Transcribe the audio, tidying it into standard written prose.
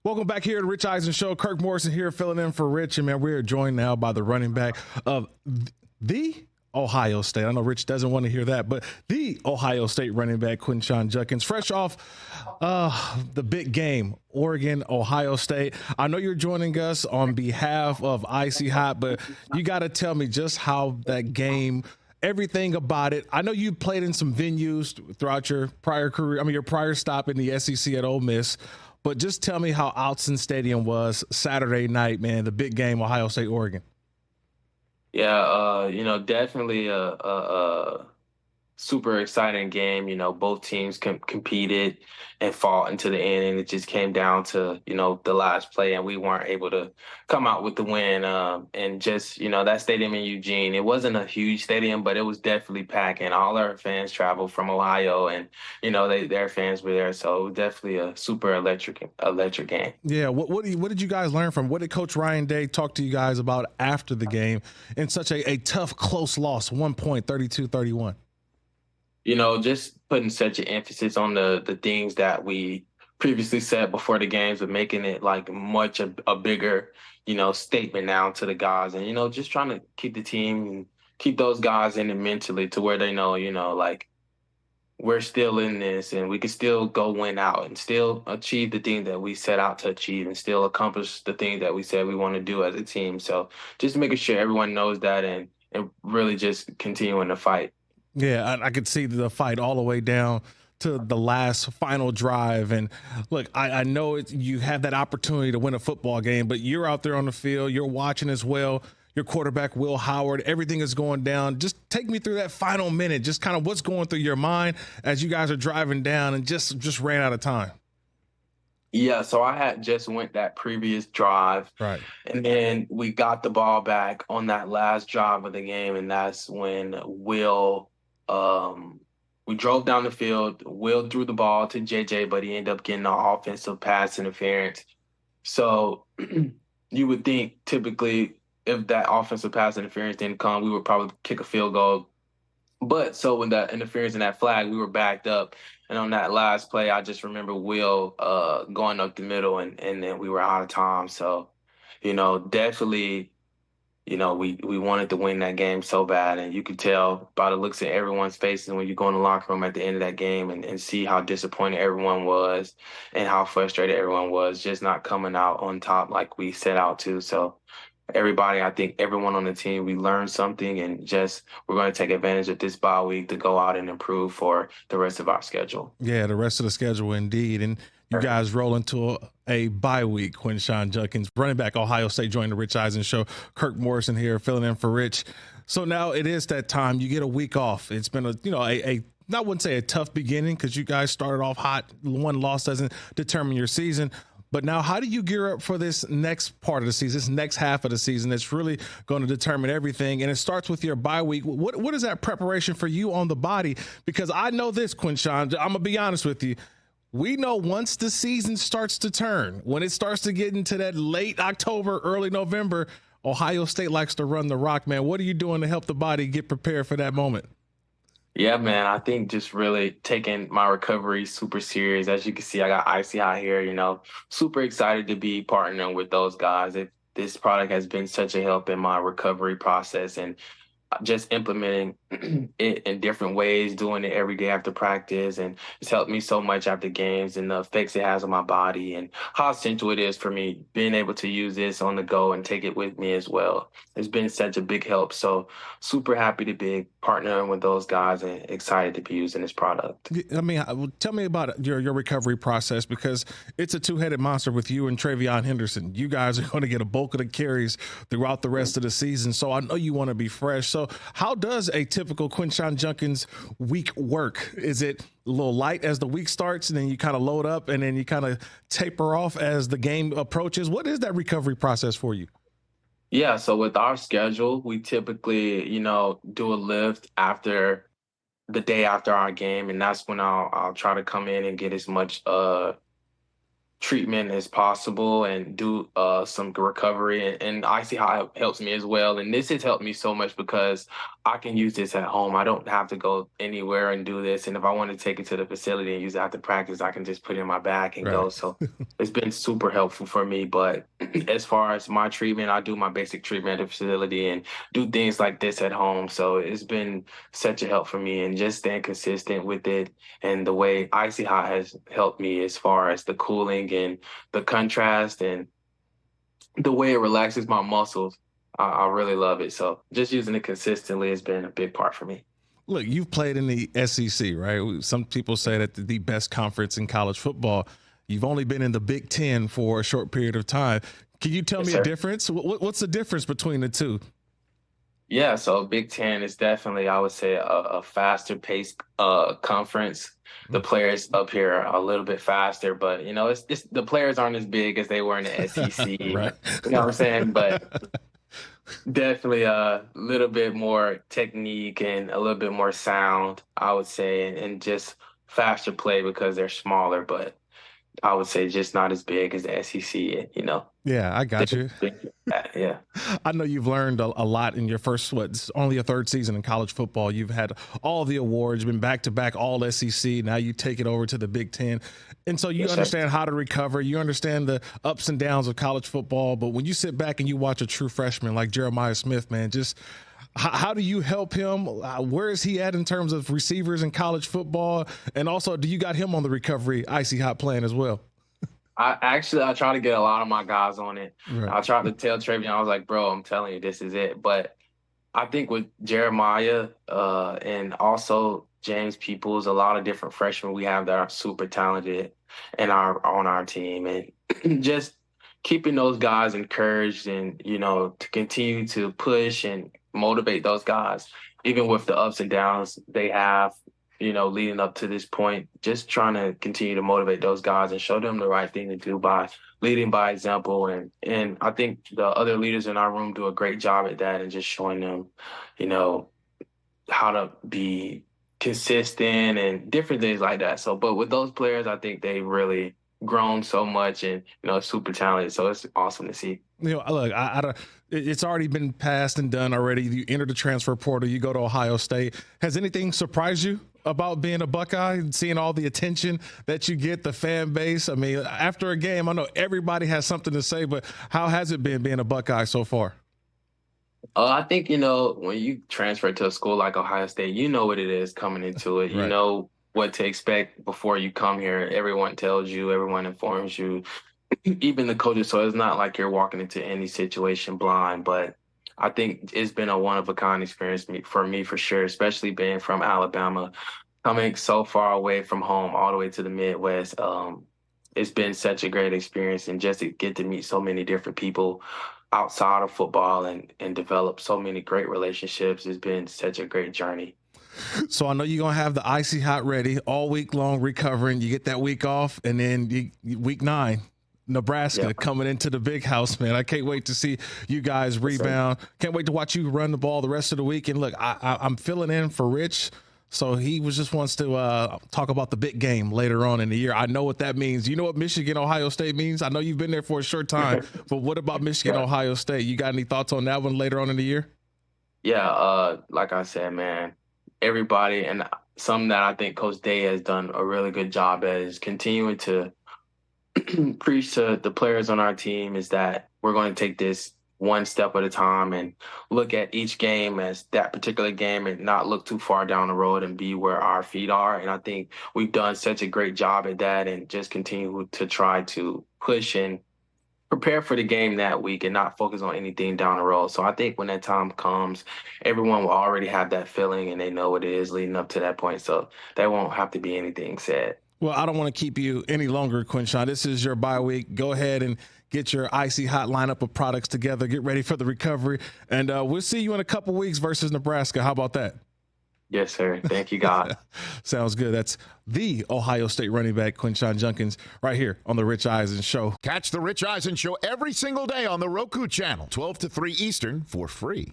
Welcome back here to Rich Eisen Show. Kirk Morrison here filling in for Rich. And, man, we are joined now by the running back of the Ohio State. I know Rich doesn't want to hear that, but the Ohio State running back, Quinshon Judkins, fresh off the big game, Oregon, Ohio State. I know you're joining us on behalf of Icy Hot, but you got to tell me just how that game, everything about it. I know you played in some venues throughout your prior career. Your prior stop in the SEC at Ole Miss. But just tell me how Audacy Stadium was Saturday night, man, the big game, Ohio State, Oregon. Yeah, definitely a super exciting game. Both teams competed and fought into the end, and it just came down to, the last play, and we weren't able to come out with the win. And just, that stadium in Eugene, it wasn't a huge stadium, but it was definitely packing. All our fans traveled from Ohio, and, their fans were there. So it was definitely a super electric game. Yeah, what did you guys learn from? What did Coach Ryan Day talk to you guys about after the game in such a tough, close loss, 1 point, 32-31? Just putting such an emphasis on the things that we previously said before the games, but making it like much a bigger, statement now to the guys, and just trying to keep the team and keep those guys in it mentally to where they know, like we're still in this and we can still go win out and still achieve the thing that we set out to achieve and still accomplish the thing that we said we want to do as a team. So just making sure everyone knows that and really just continuing to fight. Yeah, I could see the fight all the way down to the last final drive. And look, I know you have that opportunity to win a football game, but you're out there on the field, you're watching as well. Your quarterback, Will Howard, everything is going down. Just take me through that final minute, just kind of what's going through your mind as you guys are driving down and just ran out of time. Yeah, so I had just went that previous drive, Right. and then we got the ball back on that last drive of the game, and that's when we drove down the field. Will threw the ball to JJ, but he ended up getting an offensive pass interference. So you would think typically if that offensive pass interference didn't come, we would probably kick a field goal. But so when that interference and that flag, we were backed up. And on that last play, I just remember Will going up the middle and then we were out of time. So, definitely, we wanted to win that game so bad. And you could tell by the looks of everyone's faces when you go in the locker room at the end of that game and see how disappointed everyone was and how frustrated everyone was just not coming out on top like we set out to. So everybody, I think everyone on the team, we learned something and just we're going to take advantage of this bye week to go out and improve for the rest of our schedule. Yeah, the rest of the schedule indeed. And you guys roll into a bye week. Quinshon Judkins, running back, Ohio State, joined the Rich Eisen Show. Kirk Morrison here filling in for Rich. So now it is that time. You get a week off. It's been I wouldn't say a tough beginning because you guys started off hot. One loss doesn't determine your season. But now how do you gear up for this next part of the season, this next half of the season that's really going to determine everything? And it starts with your bye week. What is that preparation for you on the body? Because I know this, Quinshon, I'm going to be honest with you. We know once the season starts to turn, when it starts to get into that late October, early November, Ohio State likes to run the rock, man. What are you doing to help the body get prepared for that moment? Yeah, man, I think just really taking my recovery super serious. As you can see, I got Icy out here, super excited to be partnering with those guys. This product has been such a help in my recovery process and just implementing it in different ways, doing it every day after practice. And it's helped me so much after games and the effects it has on my body and how essential it is for me being able to use this on the go and take it with me as well. It's been such a big help. So super happy to be partnering with those guys and excited to be using this product. Tell me about your recovery process because it's a two-headed monster with you and Travion Henderson. You guys are going to get a bulk of the carries throughout the rest of the season. So I know you want to be fresh. So how does a typical Quinshon Judkins week work? Is it a little light as the week starts and then you kind of load up and then you kind of taper off as the game approaches? What is that recovery process for you? Yeah, so with our schedule, we typically, do a lift after the day after our game, and that's when I'll try to come in and get as much treatment as possible and do some recovery. And I see how it helps me as well. And this has helped me so much because I can use this at home. I don't have to go anywhere and do this. And if I want to take it to the facility and use it after practice, I can just put it in my bag and go. So it's been super helpful for me. But as far as my treatment, I do my basic treatment at the facility and do things like this at home. So it's been such a help for me, and just staying consistent with it. And the way Icy Hot has helped me as far as the cooling and the contrast and the way it relaxes my muscles, I really love it. So just using it consistently has been a big part for me. Look, you've played in the SEC, right? Some people say that the best conference in college football. You've only been in the Big Ten for a short period of time. Can you tell me a difference? What's the difference between the two? Yeah, so Big Ten is definitely, I would say, a faster paced conference. The players up here are a little bit faster, but it's the players aren't as big as they were in the SEC. Right. You know what I'm saying? But definitely a little bit more technique and a little bit more sound, I would say, and just faster play because they're smaller, but I would say just not as big as the SEC, Yeah, I got you. Yeah. I know you've learned a lot in your first, it's only your third season in college football. You've had all the awards, been back-to-back all SEC. Now you take it over to the Big Ten. And so you understand how to recover. You understand the ups and downs of college football. But when you sit back and you watch a true freshman like Jeremiah Smith, man, just how do you help him? Where is he at in terms of receivers in college football? And also, do you got him on the recovery Icy Hot plan as well? I try to get a lot of my guys on it. Right. I tried to tell Travion, I was like, bro, I'm telling you, this is it. But I think with Jeremiah and also James Peoples, a lot of different freshmen we have that are super talented and are on our team. And just keeping those guys encouraged and, to continue to push and motivate those guys, even with the ups and downs they have, leading up to this point, just trying to continue to motivate those guys and show them the right thing to do by leading by example. And I think the other leaders in our room do a great job at that and just showing them, how to be consistent and different things like that. So, but with those players, I think they really grown so much and, super talented. So it's awesome to see. Look, it's already been passed and done already. You enter the transfer portal, you go to Ohio State. Has anything surprised you about being a Buckeye and seeing all the attention that you get, the fan base? I mean, after a game, I know everybody has something to say, but how has it been being a Buckeye so far? I think, when you transfer to a school like Ohio State, you know what it is coming into it. Right. You know what to expect before you come here. Everyone tells you, everyone informs you, even the coaches. So it's not like you're walking into any situation blind, but I think it's been a one-of-a-kind experience for me, for sure, especially being from Alabama, coming so far away from home all the way to the Midwest. It's been such a great experience, and just to get to meet so many different people outside of football and develop so many great relationships has been such a great journey. So I know you're going to have the Icy Hot ready all week long recovering. You get that week off, and then week 9. Nebraska coming into the big house, man. I can't wait to see you guys rebound. Can't wait to watch you run the ball the rest of the week. And look, I'm filling in for Rich, so he just wants to talk about the big game later on in the year. I know what that means. You know what Michigan, Ohio State means? I know you've been there for a short time, but what about Michigan, Ohio State? You got any thoughts on that one later on in the year? Yeah, like I said, man, everybody, and something that I think Coach Day has done a really good job at is continuing to preach to the players on our team is that we're going to take this one step at a time and look at each game as that particular game and not look too far down the road and be where our feet are. And I think we've done such a great job at that and just continue to try to push and prepare for the game that week and not focus on anything down the road. So I think when that time comes, everyone will already have that feeling and they know what it is leading up to that point. So there won't have to be anything said. Well, I don't want to keep you any longer, Quinshon. This is your bye week. Go ahead and get your Icy Hot lineup of products together. Get ready for the recovery. And we'll see you in a couple weeks versus Nebraska. How about that? Yes, sir. Thank you, God. Sounds good. That's the Ohio State running back, Quinshon Judkins, right here on The Rich Eisen Show. Catch The Rich Eisen Show every single day on the Roku Channel, 12 to 3 Eastern, for free.